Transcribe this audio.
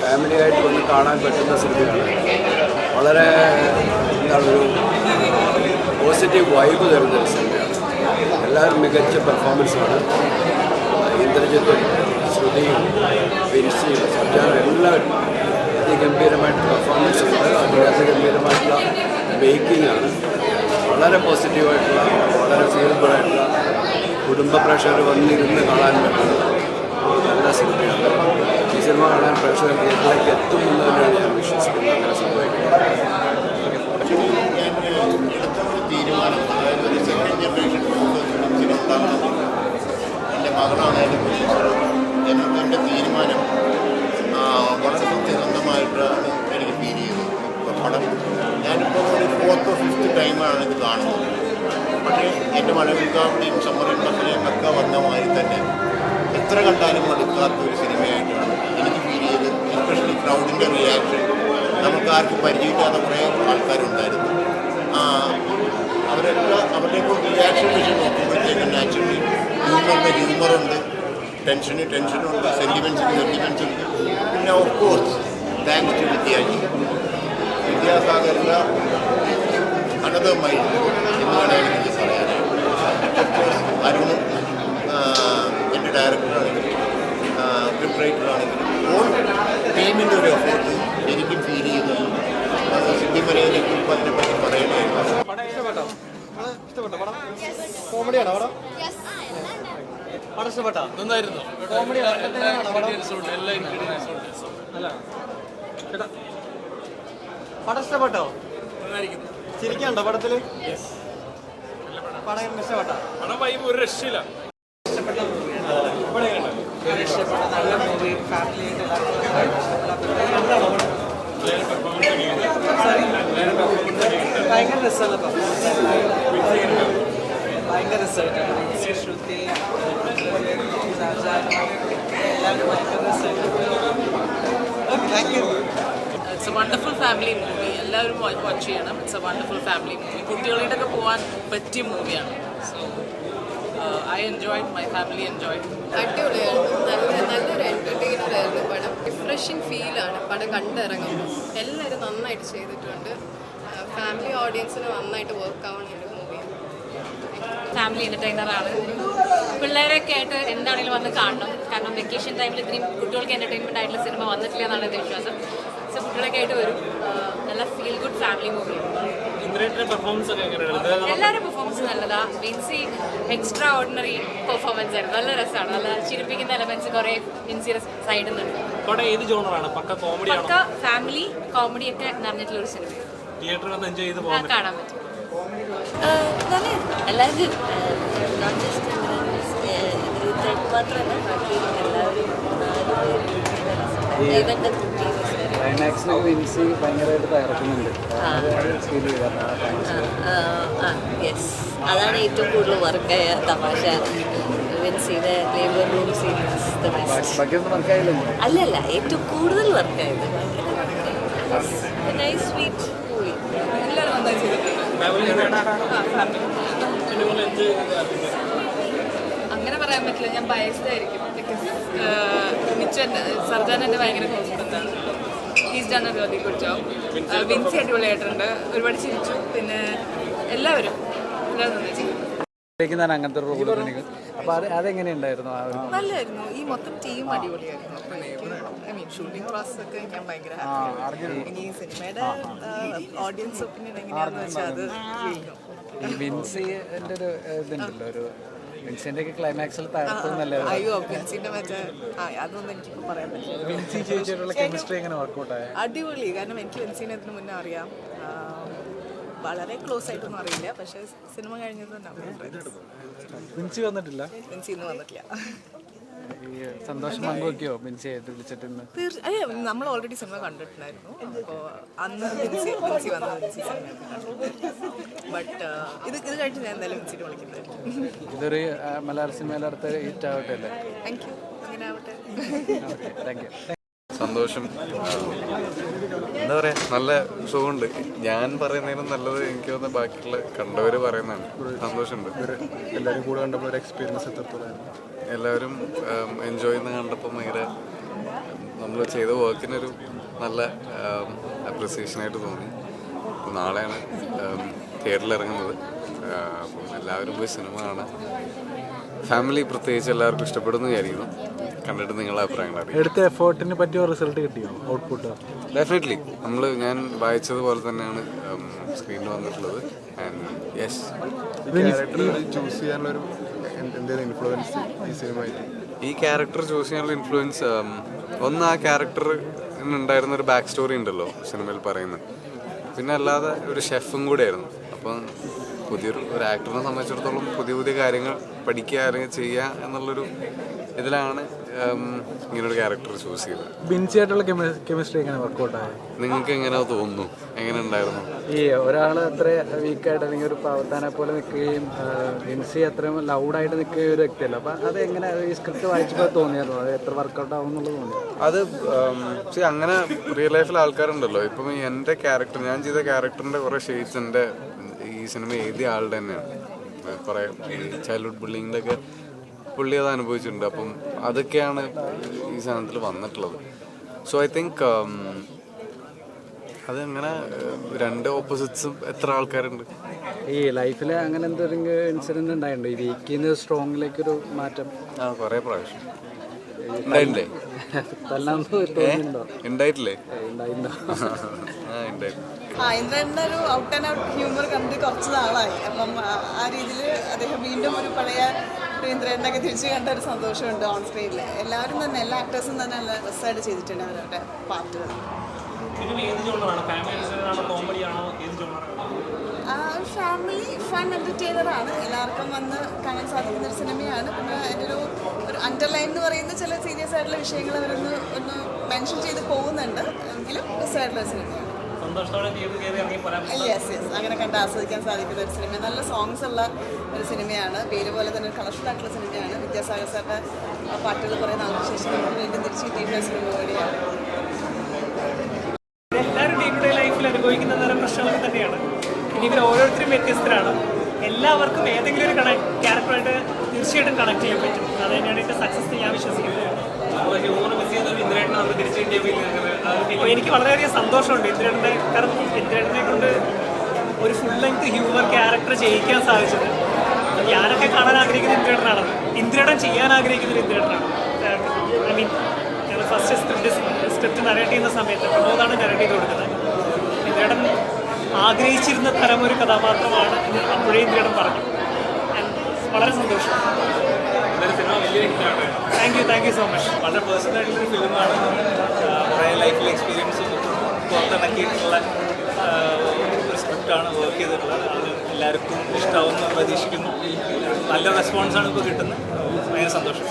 ഫാമിലിയായിട്ട് വന്ന് കാണാൻ പറ്റുന്ന സിനിമയാണ്. വളരെ എന്താണ് ഒരു പോസിറ്റീവ് വൈബ് തരുന്നൊരു സിനിമയാണ്. എല്ലാവരും മികച്ച പെർഫോമൻസാണ്. ഇന്ദ്രജിത്തും ശ്രുതിയും വിൻസിയും സജ്ജാനും എല്ലാവരും അതിഗംഭീരമായിട്ട് പെർഫോമൻസ് ഉണ്ട്. അതിഗംഭീരമായിട്ടുള്ള മേക്കിംഗ് ആണ്. വളരെ പോസിറ്റീവായിട്ടുള്ള വളരെ ഫീലബിളായിട്ടുള്ള കുടുംബ പ്രേക്ഷകർ വന്നിരുന്ന് കാണാൻ പറ്റുന്ന നല്ല സിനിമയാണ്. ഈ സിനിമ കാണാൻ പ്രേക്ഷകർ തിയേറ്ററിലേക്ക് എത്തുമെന്നതിനാണ് ഞാൻ വിശ്വസിക്കുന്നത്. അങ്ങനെ സംഭവിക്കുന്നത് തീരുമാനം, അതായത് ഒരു സെക്കൻഡ് ജനറേഷൻ ഫിലിം ഉണ്ടാകണം. എൻ്റെ മകളാണ് എൻ്റെ തീരുമാനം വളരെ സത്യസന്ധമായിട്ടാണ് എനിക്ക് ഫീൽ ചെയ്തത്. പടം ഞാനിപ്പോൾ ഒരു 4th or 5th ടൈമാണ് ഇത് കാണുന്നത്. പക്ഷേ എൻ്റെ മഴവിൽക്കാവിടെയും സമ്മറിൻ ബസ്സിലെയും ഒക്കെ വന്ന മാതിരി തന്നെ എത്ര കണ്ടാലും മടുക്കാത്ത ഒരു സിനിമയായിട്ടാണ് എനിക്ക് ഫീൽ ചെയ്തത്. എസ്പെഷ്യലി ക്രൗഡിൻ്റെ റിയാക്ഷൻ, നമുക്ക് ആർക്കും പരിചയമില്ലാത്ത കുറേ ആൾക്കാരുണ്ടായിരുന്നു. അവരുടെയൊക്കെ റിയാക്ഷൻ വെച്ച് നോക്കുമ്പോഴത്തേക്കും നാച്ചുറലി ഹ്യൂമറുണ്ട്, ടെൻഷനുണ്ട്, സെൻറ്റിമെൻറ്റ്സ് ഉണ്ട്. പിന്നെ ഓഫ് കോഴ്സ് താങ്ക്സ് ടു വിദ്യാസാഗറിൻ്റെ അനദർ മൈൻഡ് എന്ന് വേണമെങ്കിൽ എനിക്ക് പറയാനായിട്ട്. ഓഫ് കോഴ്സ് അരുണും എൻ്റെ ഡയറക്ടറാണെങ്കിലും സ്ക്രിപ്റ്റ് റൈറ്ററാണെങ്കിലും ഓൾ ടീമിൻ്റെ ഒരു എഫേർട്ട് എനിക്കും ഫീൽ ചെയ്യുന്നത്. സിദ്ധിമലയിലേക്ക് ഇപ്പം അതിനെപ്പറ്റി പറയണമായിരുന്നു. കോമഡിയാണോ പടം? പടം ഇഷ്ടപ്പെട്ടോ? നന്നായിരുന്നു. പടം ഇഷ്ടപ്പെട്ടോ? ചിരിക്കാണ്ടോ പടത്തില്? പടം ഇഷ്ടപ്പെട്ടോ? പടം വൈബ് ഒരു രക്ഷയില്ല. നല്ല മൂവി, ഫാമിലി ഭയങ്കര രസമുള്ള ഭയങ്കര രസമായിട്ടാണ്. ശ്രുതി എല്ലാവരും ഭയങ്കര രസമായിട്ട്. Thank you. It's a wonderful family movie. എല്ലാവരും വാച്ച് ചെയ്യണം. It's a wonderful family movie. കുട്ടികളുടെയൊക്കെ പോകാൻ പറ്റിയ മൂവിയാണ്. So I enjoyed, my family enjoyed. അടിപൊളിയായിരുന്നു. നല്ലൊരു എൻ്റർടൈനർ ആയിരുന്നു പടം. റിഫ്രഷിങ് ഫീലാണ് പടം കണ്ടിറങ്ങുമ്പോൾ. എല്ലാവരും നന്നായിട്ട് ചെയ്തിട്ടുണ്ട്. ഫാമിലി ഓഡിയൻസിന് നന്നായിട്ട് വർക്ക് ആവുന്ന ഒരു മൂവിയാണ്. ഫാമിലി എൻ്റർടൈനറാണ്. പിള്ളേരൊക്കെ ആയിട്ട് എന്താണെങ്കിലും വന്ന് കാണണം. കാരണം വെക്കേഷൻ ടൈമിൽ ഇത്രയും കുട്ടികൾക്ക് എൻ്റർടൈൻമെൻ്റ് ആയിട്ടുള്ള സിനിമ വന്നിട്ടില്ല എന്നാണ് എൻ്റെ വിശ്വാസം. സോ കുട്ടികളൊക്കെ ആയിട്ട് വരും. നല്ല ഫീൽ ഗുഡ് ഫാമിലി മൂവിയാണ്. എല്ലാവരും പെർഫോമൻസ് നല്ലതാ. വിൻസി എക്സ്ട്രാ ഓർഡിനറി പെർഫോമൻസ് ആയിരുന്നു. നല്ല രസമാണ്. നല്ല ചിരിപ്പിക്കുന്ന എലമെന്റ്സ് കുറേ വിൻസിയുടെ സൈഡിൽ നിന്നുണ്ട്. പക്ക ഫാമിലി കോമഡി ഒക്കെ നിറഞ്ഞിട്ടുള്ള ഒരു സിനിമ കാണാൻ പറ്റും. എല്ലാവരും നോട്ട് ജസ്റ്റ് മാത്രമല്ല ബാക്കി എല്ലാവരും ക്ലൈമാക്സിനൊക്കെ വിൻസി ഭയങ്കരമായിട്ട് തകർക്കുന്നുണ്ട്. യെസ്, അതാണ് ഏറ്റവും കൂടുതൽ വർക്കായ തമാശ. വിൻസിയുടെ ലേബർ റൂം സീരീസ് അല്ലല്ല ഏറ്റവും കൂടുതൽ വർക്കായത്. Nice sweet movie. എല്ലാവരും നന്നായി ചെയ്തിട്ടുണ്ട്. അങ്ങനെ പറയാൻ പറ്റില്ല. ഞാൻ ബയസ്ഡ് ആയിരിക്കും. ബിക്കോസ് മിച്ചൻ സർജാൻ എൻ്റെ ഭയങ്കര ക്ലോസ് ഫ്രണ്ടാണ്. He's done A really good job. Vincy അടിപൊളിയായിട്ടുണ്ട്. ഒരുപാട് ചിരിച്ചു. പിന്നെ എല്ലാവരും നന്നായി ചെയ്തു. അങ്ങനത്തെ ഒരു റോൾ അപ്പോൾ അതെങ്ങനെയുണ്ടായിരുന്നു? നല്ലായിരുന്നു. ഈ മൊത്തം ടീം അടിപൊളിയായിരുന്നു. ഐ മീൻ ഷൂട്ടിംഗ് പ്രോസസ് ഒക്കെ ഞാൻ ഭയങ്കര ഹാപ്പിയായിരുന്നു. ഇനി സിനിമയുടെ ഓഡിയൻസ് ഒപ്പീനിയൻ എങ്ങനെയാണെന്ന് വെച്ചാൽ അത് ഈ വിൻസിൻ്റെ ഒരു ഇതുണ്ടല്ലോ, ഒരു വിൻസിൻ്റെ ഒക്കെ ക്ലൈമാക്സിൽ തകർത്തുന്നല്ലേ? അയ്യോ, വിൻസിന്റെ മറ്റേ അതൊന്നും എനിക്കിപ്പോൾ പറയാൻ പറ്റില്ല. വിൻസി ചേച്ചിയുള്ള കെമിസ്ട്രി എങ്ങനെ വർക്കൗട്ടായ? അടിപൊളി. കാരണം എനിക്ക് വിൻസിനെ ഇതിന് മുന്നേ അറിയാം. വളരെ ക്ലോസ് ആയിട്ടൊന്നും അറിയില്ല. പക്ഷേ സിനിമ കഴിഞ്ഞത് വിൻസി വന്നിട്ടില്ല. വിൻസി ഇന്ന് വന്നിട്ടില്ല. ഈ സന്തോഷം പങ്കുവെക്കോ വിൻസി ആയിട്ട് വിളിച്ചിട്ട്? തീർച്ചയായും നമ്മൾ ഓൾറെഡി സിനിമ കണ്ടിട്ടുണ്ടായിരുന്നു. അപ്പോൾ അന്ന് വിൻസി വന്ന വിൻസി സിനിമ ബട്ട് ഇത് കഴിഞ്ഞിട്ട് ഞാൻ എന്തായാലും വിൻസിനെ വിളിക്കുന്നതായിരിക്കും. ഇതൊരു മലയാള സിനിമയിലെ അടുത്ത ഹിറ്റ് ആവട്ടെ അല്ലേ? Thank you. അങ്ങനെ ആവട്ടെ. Thank you. സന്തോഷം. എന്താ പറയുക, നല്ല സുഖമുണ്ട്. ഞാൻ പറയുന്നതിനും നല്ലത് എനിക്ക് തോന്നുന്നു ബാക്കിയുള്ള കണ്ടവർ പറയുന്നതാണ്. സന്തോഷമുണ്ട്. എല്ലാവരും കൂടെ കണ്ടപ്പോൾ ഒരു എക്സ്പീരിയൻസ് എത്രത്തോളം? എല്ലാവരും എൻജോയ് ചെയ്യുന്ന കണ്ടപ്പോൾ ഭയങ്കര നമ്മൾ ചെയ്ത വർക്കിനൊരു നല്ല അപ്രിസിയേഷനായിട്ട് തോന്നി. അപ്പോൾ നാളെയാണ് തിയേറ്ററിൽ ഇറങ്ങുന്നത്. അപ്പം എല്ലാവരും പോയി സിനിമ കാണാൻ, ഫാമിലി പ്രത്യേകിച്ച് എല്ലാവർക്കും ഇഷ്ടപ്പെടുന്നു വിചാരിക്കുന്നു. കണ്ടിട്ട് നിങ്ങളുടെ അഭിപ്രായങ്ങൾ അറിയാം. എടുത്ത എഫേർട്ടിന് പറ്റിയ റിസൾട്ട് കിട്ടിയോ? ഔട്ട്പുട്ട് ഡെഫിനറ്റ്ലി ഞാൻ വായിച്ചതുപോലെ തന്നെയാണ് സ്ക്രീനിൽ വന്നിട്ടുള്ളത്. ആൻഡ് യെസ്, ചൂസ് ചെയ്യാനുള്ളൊരു എന്തെങ്കിലും ഇൻഫ്ലുവൻസ് ഈ സിനിമയിൽ? ഈ ക്യാരക്ടർ ചൂസ് ചെയ്യാനുള്ള ഇൻഫ്ലുവൻസ് ഒന്ന് ആ ക്യാരക്ടറിന് ഉണ്ടായിരുന്ന ഒരു ബാക്ക് സ്റ്റോറി ഉണ്ടല്ലോ സിനിമയിൽ പറയുന്നത്. പിന്നെ അല്ലാതെ ഒരു ഷെഫും കൂടെ ആയിരുന്നു. അപ്പം ഒരു ആക്ടറിനെ സംബന്ധിച്ചിടത്തോളം പുതിയ കാര്യങ്ങൾ പഠിക്കുക അല്ലെങ്കിൽ ചെയ്യുക എന്നുള്ളൊരു ഇതിലാണ് ഇങ്ങനൊരു ക്യാരക്ടർ ചൂസ് ചെയ്തത്. ബിൻസി ആയിട്ടുള്ള കെമിസ്ട്രി എങ്ങനെ വർക്കൗട്ടായത്? നിങ്ങൾക്ക് എങ്ങനെ തോന്നുന്നു? എങ്ങനെ ഉണ്ടായിരുന്നു? ഈ ഒരാൾ അത്ര വീക്കായിട്ട് അല്ലെങ്കിൽ ഒരു പാവത്താനെ പോലെ നിൽക്കുകയും ബിൻസി അത്രയും ലൗഡായിട്ട് നിൽക്കുകയും ഒരു വ്യക്തിയല്ല. അപ്പം അത് എങ്ങനെ ഈ സ്ക്രിപ്റ്റ് വായിച്ചപ്പോൾ തോന്നിയായിരുന്നു അത് എത്ര വർക്കൗട്ട് ആവും എന്നുള്ളത് തോന്നി? അത് അങ്ങനെ റിയൽ ലൈഫിൽ ആൾക്കാരുണ്ടല്ലോ. ഇപ്പം എൻ്റെ ക്യാരക്ടർ, ഞാൻ ചെയ്ത ക്യാരക്ടറിൻ്റെ കുറേ ഷെയ്ഡ്സ് എൻ്റെ ഈ സിനിമ എഴുതിയ ആളുടെ തന്നെയാണ്. കുറേ ഈ ചൈൽഡ്ഹുഡ് ബുള്ളിങ്ങിൻ്റെ ഒക്കെ പുള്ളി അത് അനുഭവിച്ചിട്ടുണ്ട്. അപ്പം അതൊക്കെയാണ് ഈ സാധനത്തിൽ വന്നിട്ടുള്ളത്. സോ ഐ തിങ്ക് അതങ്ങനെ രണ്ട് ഓപ്പോസിറ്റ്സും എത്ര ആൾക്കാരുണ്ട് ഈ ലൈഫിൽ അങ്ങനെ എന്തെങ്കിലും ഇൻസിഡന്റ് ഉണ്ടായിട്ടുണ്ട് ഈ വീക്കിന്ന് സ്ട്രോങ്ങിലേക്കൊരു മാറ്റം? കുറേ പ്രാവശ്യം ഉണ്ടായിട്ടില്ലേ? ഉണ്ടായിട്ടില്ലേ? ഇന്ദ്രൻ്റെ ഒരു ഔട്ട് ആൻഡ് ഔട്ട് ഹ്യൂമർ കണ്ട് കുറച്ച് നാളായി. അപ്പം ആ രീതിയിൽ അദ്ദേഹം വീണ്ടും ഒരു പഴയ ഇന്ദ്രനൊക്കെ തിരിച്ചു കണ്ട ഒരു സന്തോഷമുണ്ട് ഓൺ സ്ക്രീനിൽ. എല്ലാവരും തന്നെ, എല്ലാ ആക്ടേഴ്സും തന്നെ നല്ല രസമായിട്ട് ചെയ്തിട്ടുണ്ട് അവരുടെ പാർട്ടുകൾ. ഫാമിലി ഫൺ എൻ്റർടൈനറാണ്, എല്ലാവർക്കും വന്ന് കാണാൻ സാധിക്കുന്ന ഒരു സിനിമയാണ്. പിന്നെ എൻ്റെ ഒരു അണ്ടർലൈൻ എന്ന് പറയുന്ന ചില സീരിയസ് ആയിട്ടുള്ള വിഷയങ്ങൾ അവരൊന്ന് മെൻഷൻ ചെയ്ത് പോകുന്നുണ്ട്. എങ്കിലും രസമായിട്ടുള്ള ഒരു സിനിമയാണ്. യെസ് അങ്ങനെ കണ്ട് ആസ്വദിക്കാൻ സാധിക്കുന്ന ഒരു സിനിമ. നല്ല സോങ്സ് ഉള്ള ഒരു സിനിമയാണ്. പേര് പോലെ തന്നെ ഒരു കളർഫുൾ ആയിട്ടുള്ള സിനിമയാണ്. വിദ്യാസാഗർ സാറിൻ്റെ പാട്ടുകൾ കുറേ നാൾക്ക് ശേഷം നമുക്ക് വീണ്ടും തിരിച്ച് കിട്ടിയിട്ടുള്ള സിനിമ കൂടിയാണ്. എല്ലാവരും ഡേ ടു ഡേ ലൈഫിൽ അനുഭവിക്കുന്ന തരം പ്രശ്നങ്ങളൊക്കെ തന്നെയാണ്. ഇനി ഇവർ ഓരോരുത്തരും വ്യത്യസ്തരാണ്. എല്ലാവർക്കും ഏതെങ്കിലും ഒരു ക്യാരക്ടറായിട്ട് തീർച്ചയായിട്ടും കണക്ട് ചെയ്യാൻ പറ്റും. അത് തന്നെയാണ് എൻ്റെ സക്സസ് ഞാൻ വിശ്വസിക്കുന്നത്. എനിക്ക് വളരെയധികം സന്തോഷമുണ്ട് ഇന്ദ്രേട്ടൻ്റെ. കാരണം ഇന്ദ്രേട്ടനെ കൊണ്ട് ഒരു ഫുൾ ലെങ്ത് ഹ്യൂമർ ക്യാരക്ടർ ചെയ്യിക്കാൻ സാധിച്ചത്. ഞാനൊക്കെ കാണാൻ ആഗ്രഹിക്കുന്ന ഇന്ദ്രേട്ടനാണ്, ഇന്ദ്രേട്ടൻ ചെയ്യാൻ ആഗ്രഹിക്കുന്ന ഒരു ഇന്ദ്രേട്ടനാണ്. ഐ മീൻ ഞങ്ങൾ ഫസ്റ്റ് സ്ക്രിപ്റ്റ് നരേറ്റ് ചെയ്യുന്ന സമയത്ത് പ്രമോദാണ് നരേറ്റ് ചെയ്ത് കൊടുക്കുന്നത്. ഇന്ദ്രേട്ടൻ ആഗ്രഹിച്ചിരുന്ന തരം ഒരു കഥാപാത്രമാണ് അപ്പോഴേ ഇന്ദ്രേട്ടൻ പറഞ്ഞു. വളരെ സന്തോഷം. Thank you so much. വളരെ പേഴ്സണൽ ആയിട്ടുള്ളൊരു ഫിലിമാണ്. കുറേ ലൈഫിൽ എക്സ്പീരിയൻസും പുറത്തിണക്കിയിട്ടുള്ള ഒരു സ്ക്രിപ്റ്റാണ് വർക്ക് ചെയ്തിട്ടുള്ളത്. അത് എല്ലാവർക്കും ഇഷ്ടമാവുമെന്ന് പ്രതീക്ഷിക്കുന്നു. നല്ല റെസ്പോൺസാണ് ഇപ്പോൾ കിട്ടുന്നത്. ഭയങ്കര സന്തോഷം.